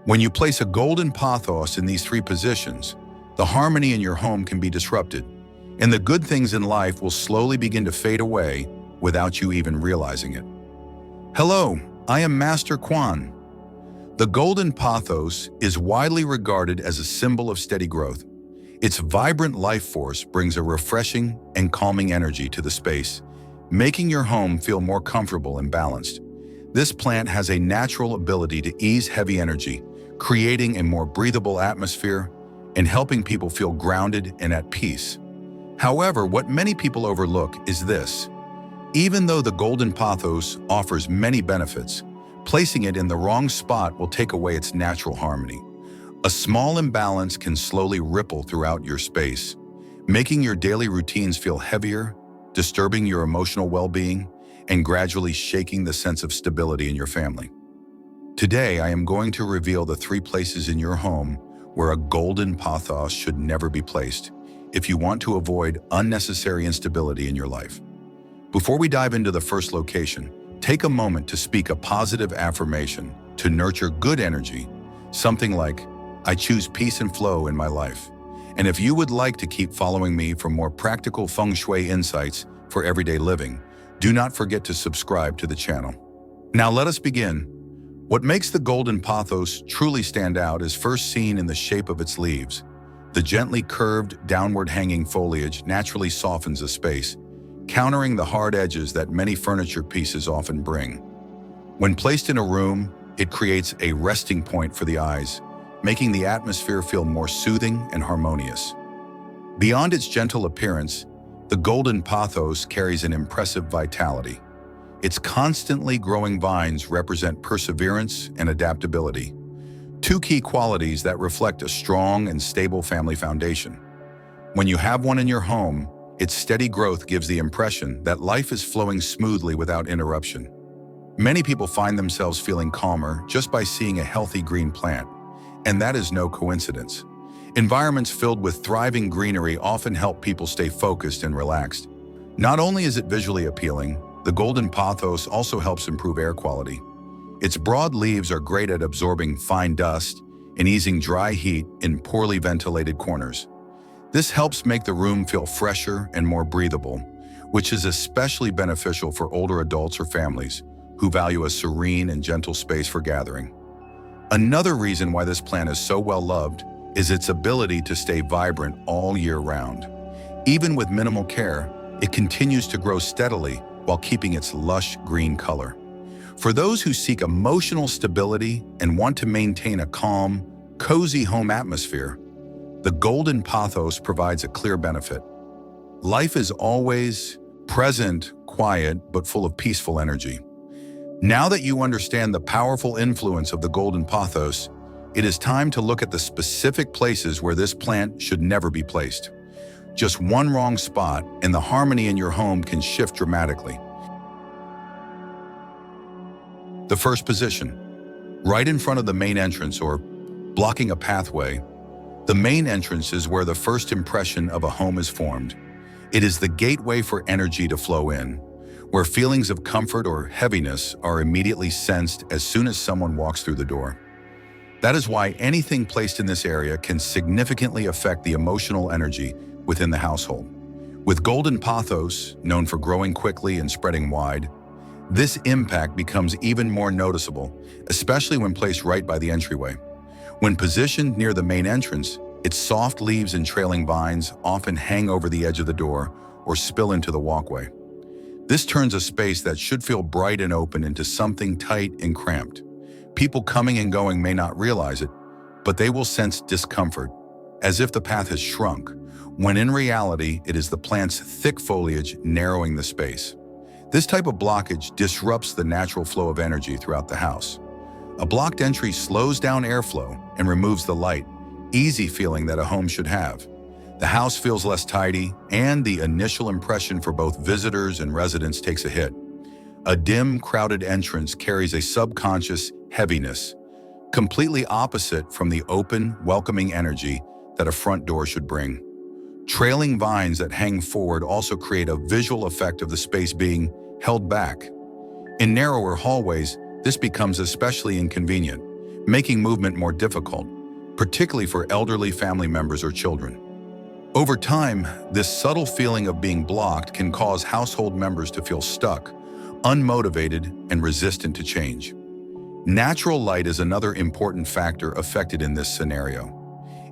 When you place a golden pothos in these three positions, the harmony in your home can be disrupted, and the good things in life will slowly begin to fade away without you even realizing it. Hello, I am Master Quan. The golden pothos is widely regarded as a symbol of steady growth. Its vibrant life force brings a refreshing and calming energy to the space, making your home feel more comfortable and balanced. This plant has a natural ability to ease heavy energy, creating a more breathable atmosphere and helping people feel grounded and at peace. However, what many people overlook is this. Even though the golden pothos offers many benefits, placing it in the wrong spot will take away its natural harmony. A small imbalance can slowly ripple throughout your space, making your daily routines feel heavier, disturbing your emotional well-being, and gradually shaking the sense of stability in your family. Today, I am going to reveal the three places in your home where a golden pothos should never be placed if you want to avoid unnecessary instability in your life. Before we dive into the first location, take a moment to speak a positive affirmation to nurture good energy, something like, "I choose peace and flow in my life." And if you would like to keep following me for more practical Feng Shui insights for everyday living, do not forget to subscribe to the channel. Now let us begin. What makes the golden pothos truly stand out is first seen in the shape of its leaves. The gently curved, downward-hanging foliage naturally softens a space, countering the hard edges that many furniture pieces often bring. When placed in a room, it creates a resting point for the eyes, making the atmosphere feel more soothing and harmonious. Beyond its gentle appearance, the golden pothos carries an impressive vitality. Its constantly growing vines represent perseverance and adaptability, two key qualities that reflect a strong and stable family foundation. When you have one in your home, its steady growth gives the impression that life is flowing smoothly without interruption. Many people find themselves feeling calmer just by seeing a healthy green plant, and that is no coincidence. Environments filled with thriving greenery often help people stay focused and relaxed. Not only is it visually appealing, the golden pothos also helps improve air quality. Its broad leaves are great at absorbing fine dust and easing dry heat in poorly ventilated corners. This helps make the room feel fresher and more breathable, which is especially beneficial for older adults or families who value a serene and gentle space for gathering. Another reason why this plant is so well loved is its ability to stay vibrant all year round. Even with minimal care, it continues to grow steadily while keeping its lush green color. For those who seek emotional stability and want to maintain a calm, cozy home atmosphere, the golden pothos provides a clear benefit. Life is always present, quiet, but full of peaceful energy. Now that you understand the powerful influence of the golden pothos, it is time to look at the specific places where this plant should never be placed. Just one wrong spot and the harmony in your home can shift dramatically. The first position, right in front of the main entrance or blocking a pathway. The main entrance is where the first impression of a home is formed. It is the gateway for energy to flow in, where feelings of comfort or heaviness are immediately sensed as soon as someone walks through the door. That is why anything placed in this area can significantly affect the emotional energy within the household. With golden pothos, known for growing quickly and spreading wide, this impact becomes even more noticeable, especially when placed right by the entryway. When positioned near the main entrance, its soft leaves and trailing vines often hang over the edge of the door or spill into the walkway. This turns a space that should feel bright and open into something tight and cramped. People coming and going may not realize it, but they will sense discomfort, as if the path has shrunk, when in reality it is the plant's thick foliage narrowing the space. This type of blockage disrupts the natural flow of energy throughout the house. A blocked entry slows down airflow and removes the light, easy feeling that a home should have. The house feels less tidy, and the initial impression for both visitors and residents takes a hit. A dim, crowded entrance carries a subconscious heaviness, completely opposite from the open, welcoming energy that a front door should bring. Trailing vines that hang forward also create a visual effect of the space being held back. In narrower hallways, this becomes especially inconvenient, making movement more difficult, particularly for elderly family members or children. Over time, this subtle feeling of being blocked can cause household members to feel stuck, unmotivated, and resistant to change. Natural light is another important factor affected in this scenario.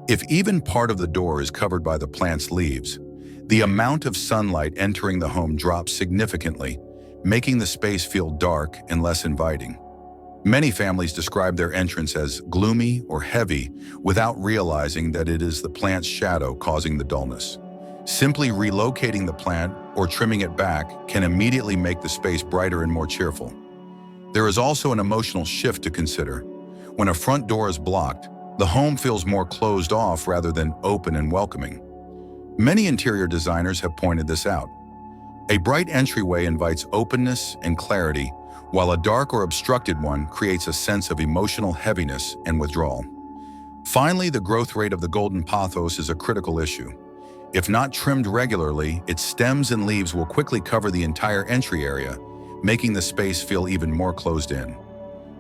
If even part of the door is covered by the plant's leaves, the amount of sunlight entering the home drops significantly, making the space feel dark and less inviting. Many families describe their entrance as gloomy or heavy without realizing that it is the plant's shadow causing the dullness. Simply relocating the plant or trimming it back can immediately make the space brighter and more cheerful. There is also an emotional shift to consider. When a front door is blocked, the home feels more closed off rather than open and welcoming. Many interior designers have pointed this out. A bright entryway invites openness and clarity, while a dark or obstructed one creates a sense of emotional heaviness and withdrawal. Finally, the growth rate of the golden pothos is a critical issue. If not trimmed regularly, its stems and leaves will quickly cover the entire entry area, making the space feel even more closed in.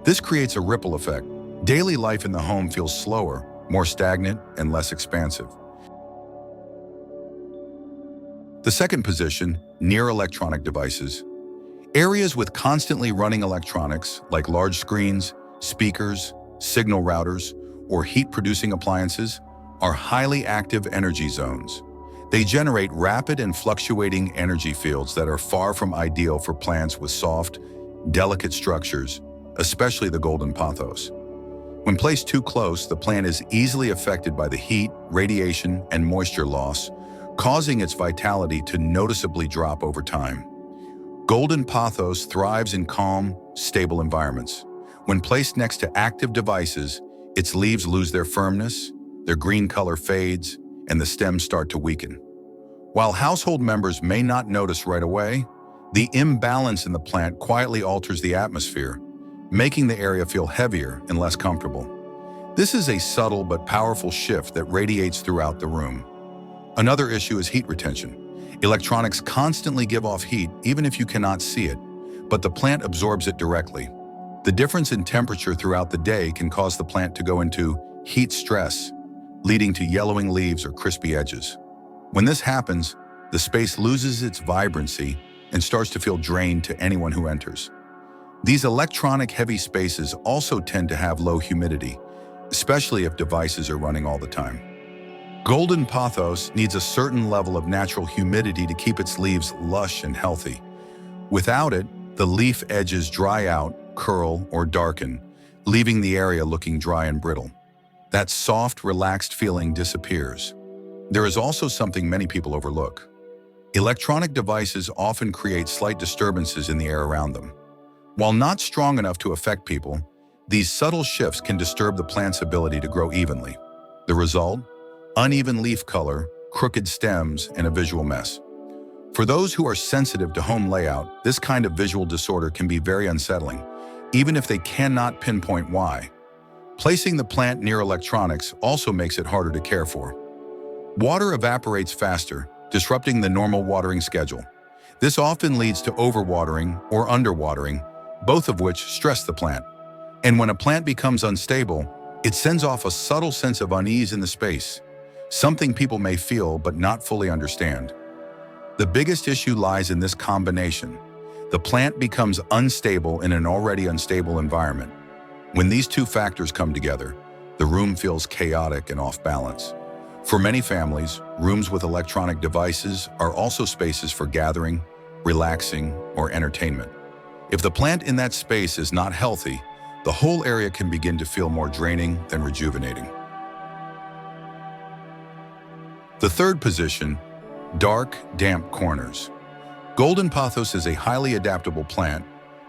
This creates a ripple effect. Daily life in the home feels slower, more stagnant, and less expansive. The second position, near electronic devices. Areas with constantly running electronics, like large screens, speakers, signal routers, or heat-producing appliances, are highly active energy zones. They generate rapid and fluctuating energy fields that are far from ideal for plants with soft, delicate structures, especially the golden pothos. When placed too close, the plant is easily affected by the heat, radiation, and moisture loss, causing its vitality to noticeably drop over time. Golden pothos thrives in calm, stable environments. When placed next to active devices, its leaves lose their firmness, their green color fades, and the stems start to weaken. While household members may not notice right away, the imbalance in the plant quietly alters the atmosphere, making the area feel heavier and less comfortable. This is a subtle but powerful shift that radiates throughout the room. Another issue is heat retention. Electronics constantly give off heat even if you cannot see it, but the plant absorbs it directly. The difference in temperature throughout the day can cause the plant to go into heat stress, leading to yellowing leaves or crispy edges. When this happens, the space loses its vibrancy and starts to feel drained to anyone who enters. These electronic-heavy spaces also tend to have low humidity, especially if devices are running all the time. Golden pothos needs a certain level of natural humidity to keep its leaves lush and healthy. Without it, the leaf edges dry out, curl, or darken, leaving the area looking dry and brittle. That soft, relaxed feeling disappears. There is also something many people overlook. Electronic devices often create slight disturbances in the air around them. While not strong enough to affect people, these subtle shifts can disturb the plant's ability to grow evenly. The result? Uneven leaf color, crooked stems, and a visual mess. For those who are sensitive to home layout, this kind of visual disorder can be very unsettling, even if they cannot pinpoint why. Placing the plant near electronics also makes it harder to care for. Water evaporates faster, disrupting the normal watering schedule. This often leads to overwatering or underwatering, both of which stress the plant. And when a plant becomes unstable, it sends off a subtle sense of unease in the space, something people may feel but not fully understand. The biggest issue lies in this combination. The plant becomes unstable in an already unstable environment. When these two factors come together, the room feels chaotic and off balance. For many families, rooms with electronic devices are also spaces for gathering, relaxing, or entertainment. If the plant in that space is not healthy, the whole area can begin to feel more draining than rejuvenating. The third position, dark, damp corners. Golden pothos is a highly adaptable plant,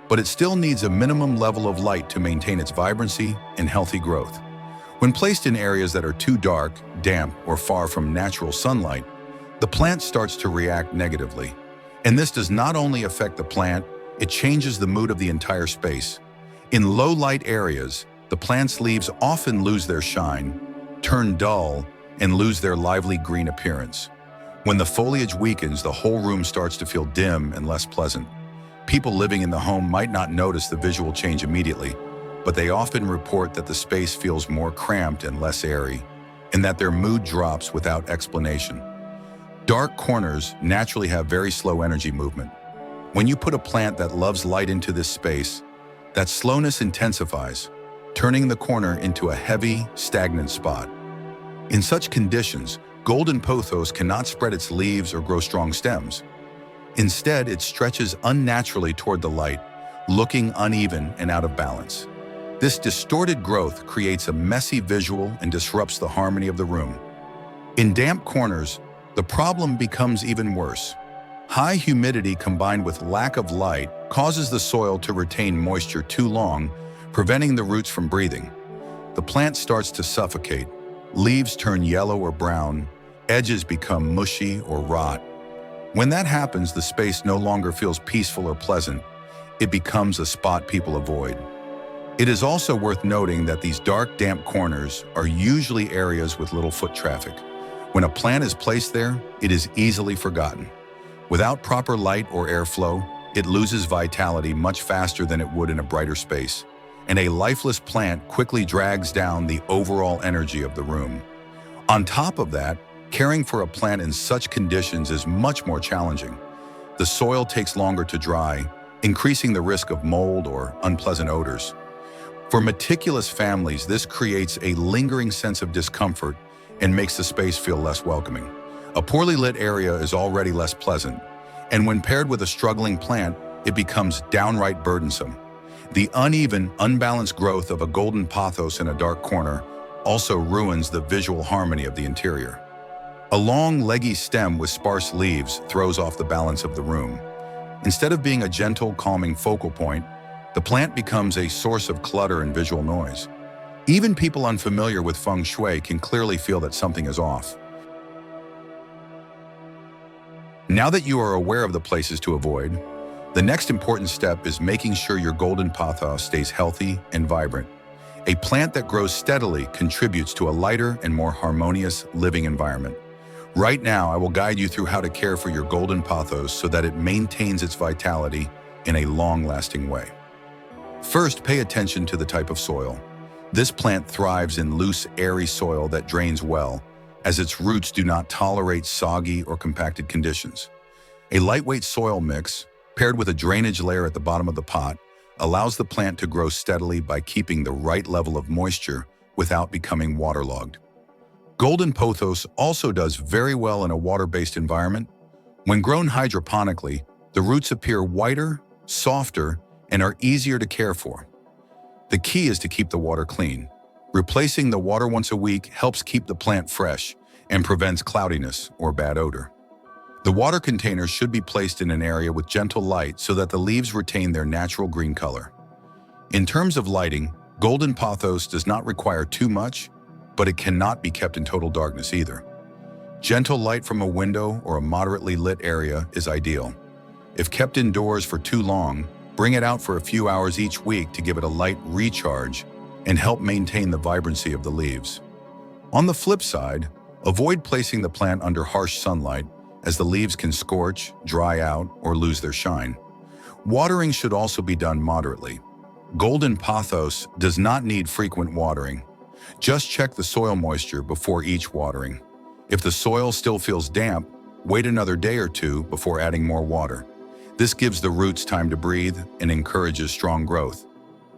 but it still needs a minimum level of light to maintain its vibrancy and healthy growth. When placed in areas that are too dark, damp, or far from natural sunlight, the plant starts to react negatively. And this does not only affect the plant, it changes the mood of the entire space. In low-light areas, the plant's leaves often lose their shine, turn dull, and lose their lively green appearance. When the foliage weakens, the whole room starts to feel dim and less pleasant. People living in the home might not notice the visual change immediately, but they often report that the space feels more cramped and less airy, and that their mood drops without explanation. Dark corners naturally have very slow energy movement. When you put a plant that loves light into this space, that slowness intensifies, turning the corner into a heavy, stagnant spot. In such conditions, golden pothos cannot spread its leaves or grow strong stems. Instead, it stretches unnaturally toward the light, looking uneven and out of balance. This distorted growth creates a messy visual and disrupts the harmony of the room. In damp corners, the problem becomes even worse. High humidity combined with lack of light causes the soil to retain moisture too long, preventing the roots from breathing. The plant starts to suffocate. Leaves turn yellow or brown, edges become mushy or rot. When that happens, the space no longer feels peaceful or pleasant. It becomes a spot people avoid. It is also worth noting that these dark, damp corners are usually areas with little foot traffic. When a plant is placed there, it is easily forgotten. Without proper light or airflow, it loses vitality much faster than it would in a brighter space, and a lifeless plant quickly drags down the overall energy of the room. On top of that, caring for a plant in such conditions is much more challenging. The soil takes longer to dry, increasing the risk of mold or unpleasant odors. For meticulous families, this creates a lingering sense of discomfort and makes the space feel less welcoming. A poorly lit area is already less pleasant, and when paired with a struggling plant, it becomes downright burdensome. The uneven, unbalanced growth of a golden pothos in a dark corner also ruins the visual harmony of the interior. A long, leggy stem with sparse leaves throws off the balance of the room. Instead of being a gentle, calming focal point, the plant becomes a source of clutter and visual noise. Even people unfamiliar with Feng Shui can clearly feel that something is off. Now that you are aware of the places to avoid, the next important step is making sure your golden pothos stays healthy and vibrant. A plant that grows steadily contributes to a lighter and more harmonious living environment. Right now, I will guide you through how to care for your golden pothos so that it maintains its vitality in a long-lasting way. First, pay attention to the type of soil. This plant thrives in loose, airy soil that drains well, as its roots do not tolerate soggy or compacted conditions. A lightweight soil mix, paired with a drainage layer at the bottom of the pot, allows the plant to grow steadily by keeping the right level of moisture without becoming waterlogged. Golden pothos also does very well in a water-based environment. When grown hydroponically, the roots appear whiter, softer, and are easier to care for. The key is to keep the water clean. Replacing the water once a week helps keep the plant fresh and prevents cloudiness or bad odor. The water container should be placed in an area with gentle light so that the leaves retain their natural green color. In terms of lighting, golden pothos does not require too much, but it cannot be kept in total darkness either. Gentle light from a window or a moderately lit area is ideal. If kept indoors for too long, bring it out for a few hours each week to give it a light recharge and help maintain the vibrancy of the leaves. On the flip side, avoid placing the plant under harsh sunlight, as the leaves can scorch, dry out, or lose their shine. Watering should also be done moderately. Golden pothos does not need frequent watering. Just check the soil moisture before each watering. If the soil still feels damp, wait another day or two before adding more water. This gives the roots time to breathe and encourages strong growth.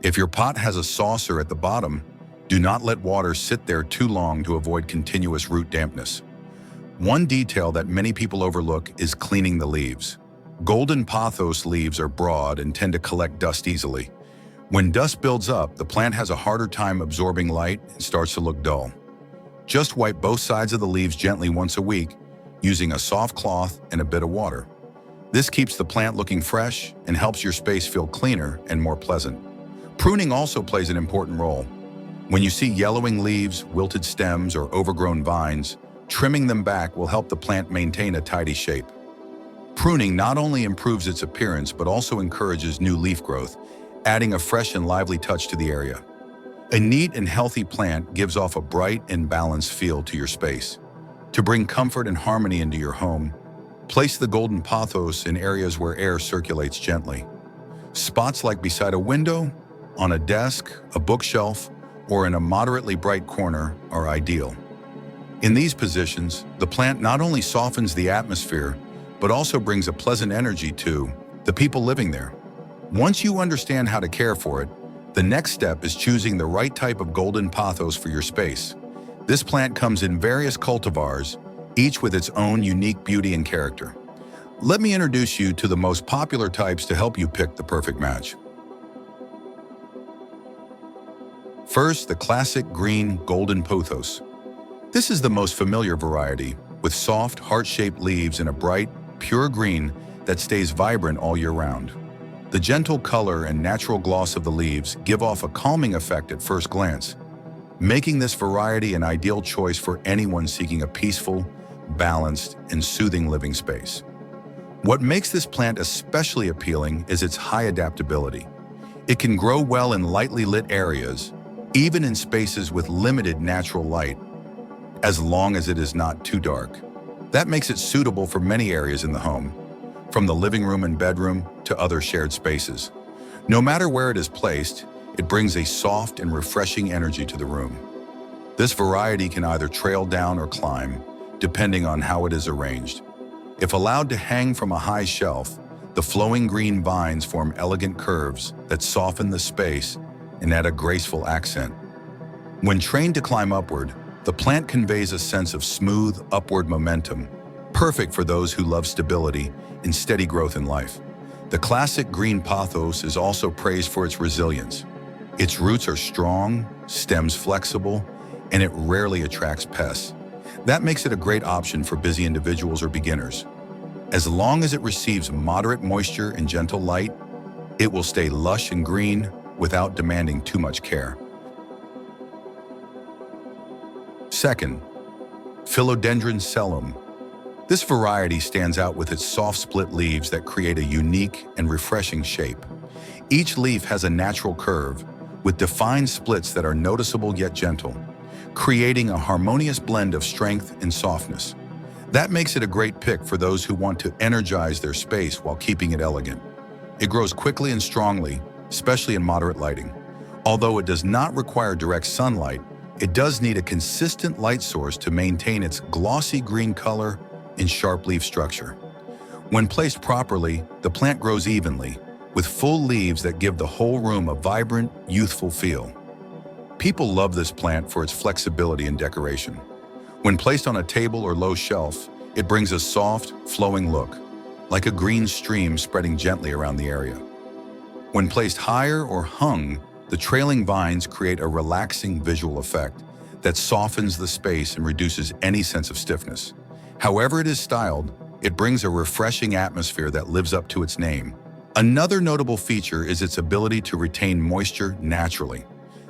If your pot has a saucer at the bottom, do not let water sit there too long to avoid continuous root dampness. One detail that many people overlook is cleaning the leaves. Golden pothos leaves are broad and tend to collect dust easily. When dust builds up, the plant has a harder time absorbing light and starts to look dull. Just wipe both sides of the leaves gently once a week, using a soft cloth and a bit of water. This keeps the plant looking fresh and helps your space feel cleaner and more pleasant. Pruning also plays an important role. When you see yellowing leaves, wilted stems, or overgrown vines, trimming them back will help the plant maintain a tidy shape. Pruning not only improves its appearance but also encourages new leaf growth, adding a fresh and lively touch to the area. A neat and healthy plant gives off a bright and balanced feel to your space. To bring comfort and harmony into your home, place the golden pothos in areas where air circulates gently. Spots like beside a window on a desk, a bookshelf, or in a moderately bright corner are ideal. In these positions, the plant not only softens the atmosphere, but also brings a pleasant energy to the people living there. Once you understand how to care for it, the next step is choosing the right type of golden pothos for your space. This plant comes in various cultivars, each with its own unique beauty and character. Let me introduce you to the most popular types to help you pick the perfect match. First, the classic green golden pothos. This is the most familiar variety, with soft, heart-shaped leaves in a bright, pure green that stays vibrant all year round. The gentle color and natural gloss of the leaves give off a calming effect at first glance, making this variety an ideal choice for anyone seeking a peaceful, balanced, and soothing living space. What makes this plant especially appealing is its high adaptability. It can grow well in lightly lit areas, even in spaces with limited natural light, as long as it is not too dark. That makes it suitable for many areas in the home, from the living room and bedroom to other shared spaces. No matter where it is placed, it brings a soft and refreshing energy to the room. This variety can either trail down or climb, depending on how it is arranged. If allowed to hang from a high shelf, the flowing green vines form elegant curves that soften the space and add a graceful accent. When trained to climb upward, the plant conveys a sense of smooth, upward momentum, perfect for those who love stability and steady growth in life. The classic green pothos is also praised for its resilience. Its roots are strong, stems flexible, and it rarely attracts pests. That makes it a great option for busy individuals or beginners. As long as it receives moderate moisture and gentle light, it will stay lush and green without demanding too much care. Second, Philodendron Sellum. This variety stands out with its soft split leaves that create a unique and refreshing shape. Each leaf has a natural curve, with defined splits that are noticeable yet gentle, creating a harmonious blend of strength and softness. That makes it a great pick for those who want to energize their space while keeping it elegant. It grows quickly and strongly, especially in moderate lighting. Although it does not require direct sunlight, it does need a consistent light source to maintain its glossy green color and sharp leaf structure. When placed properly, the plant grows evenly, with full leaves that give the whole room a vibrant, youthful feel. People love this plant for its flexibility and decoration. When placed on a table or low shelf, it brings a soft, flowing look, like a green stream spreading gently around the area. When placed higher or hung, the trailing vines create a relaxing visual effect that softens the space and reduces any sense of stiffness. However it is styled, it brings a refreshing atmosphere that lives up to its name. Another notable feature is its ability to retain moisture naturally.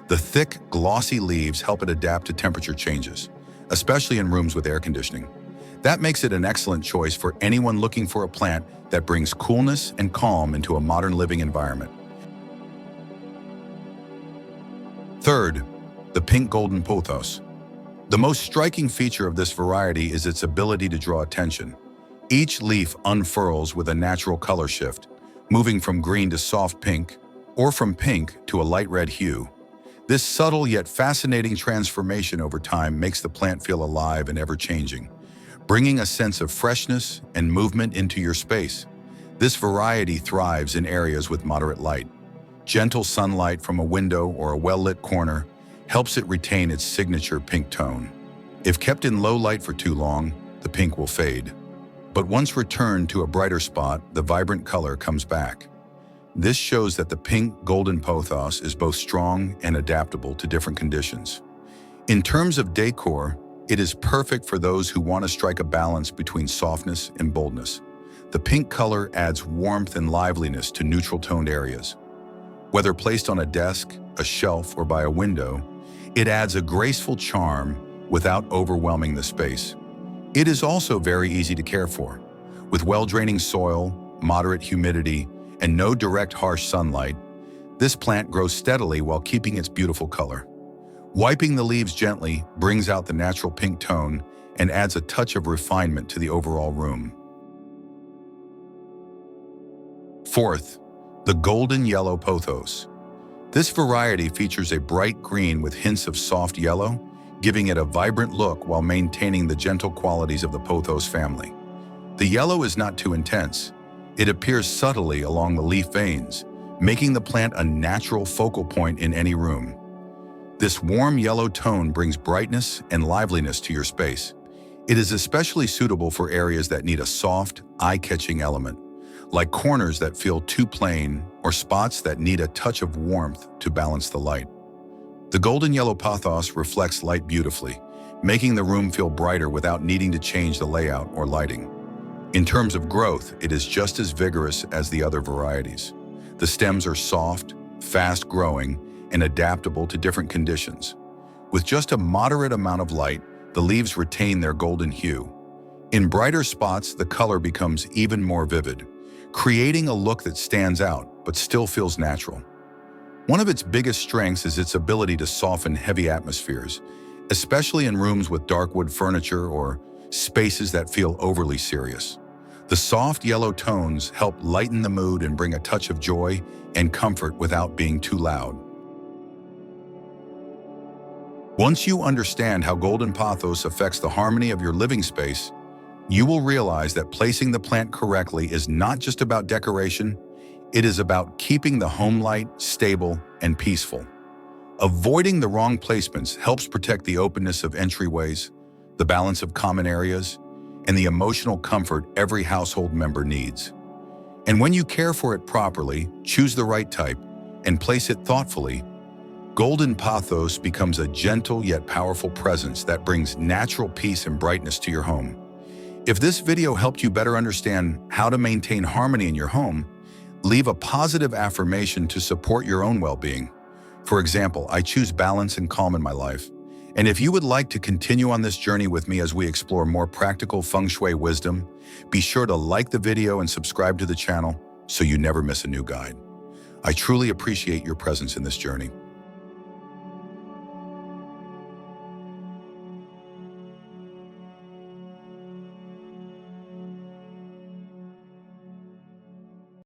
The thick, glossy leaves help it adapt to temperature changes, especially in rooms with air conditioning. That makes it an excellent choice for anyone looking for a plant that brings coolness and calm into a modern living environment. Third, the pink golden pothos. The most striking feature of this variety is its ability to draw attention. Each leaf unfurls with a natural color shift, moving from green to soft pink, or from pink to a light red hue. This subtle yet fascinating transformation over time makes the plant feel alive and ever-changing, bringing a sense of freshness and movement into your space. This variety thrives in areas with moderate light. Gentle sunlight from a window or a well-lit corner helps it retain its signature pink tone. If kept in low light for too long, the pink will fade. But once returned to a brighter spot, the vibrant color comes back. This shows that the pink golden pothos is both strong and adaptable to different conditions. In terms of decor, it is perfect for those who want to strike a balance between softness and boldness. The pink color adds warmth and liveliness to neutral-toned areas. Whether placed on a desk, a shelf, or by a window, it adds a graceful charm without overwhelming the space. It is also very easy to care for. With well-draining soil, moderate humidity, and no direct harsh sunlight, this plant grows steadily while keeping its beautiful color. Wiping the leaves gently brings out the natural pink tone and adds a touch of refinement to the overall room. Fourth, the golden yellow pothos. This variety features a bright green with hints of soft yellow, giving it a vibrant look while maintaining the gentle qualities of the Pothos family. The yellow is not too intense. It appears subtly along the leaf veins, making the plant a natural focal point in any room. This warm yellow tone brings brightness and liveliness to your space. It is especially suitable for areas that need a soft, eye-catching element, like corners that feel too plain or spots that need a touch of warmth to balance the light. The golden yellow pothos reflects light beautifully, making the room feel brighter without needing to change the layout or lighting. In terms of growth, it is just as vigorous as the other varieties. The stems are soft, fast-growing, and adaptable to different conditions. With just a moderate amount of light, the leaves retain their golden hue. In brighter spots, the color becomes even more vivid, creating a look that stands out but still feels natural. One of its biggest strengths is its ability to soften heavy atmospheres, especially in rooms with dark wood furniture or spaces that feel overly serious. The soft yellow tones help lighten the mood and bring a touch of joy and comfort without being too loud. Once you understand how golden pothos affects the harmony of your living space, you will realize that placing the plant correctly is not just about decoration, it is about keeping the home light, stable, and peaceful. Avoiding the wrong placements helps protect the openness of entryways, the balance of common areas, and the emotional comfort every household member needs. And when you care for it properly, choose the right type, and place it thoughtfully, golden pothos becomes a gentle yet powerful presence that brings natural peace and brightness to your home. If this video helped you better understand how to maintain harmony in your home, leave a positive affirmation to support your own well-being. For example, I choose balance and calm in my life. And if you would like to continue on this journey with me as we explore more practical Feng Shui wisdom, be sure to like the video and subscribe to the channel so you never miss a new guide. I truly appreciate your presence in this journey.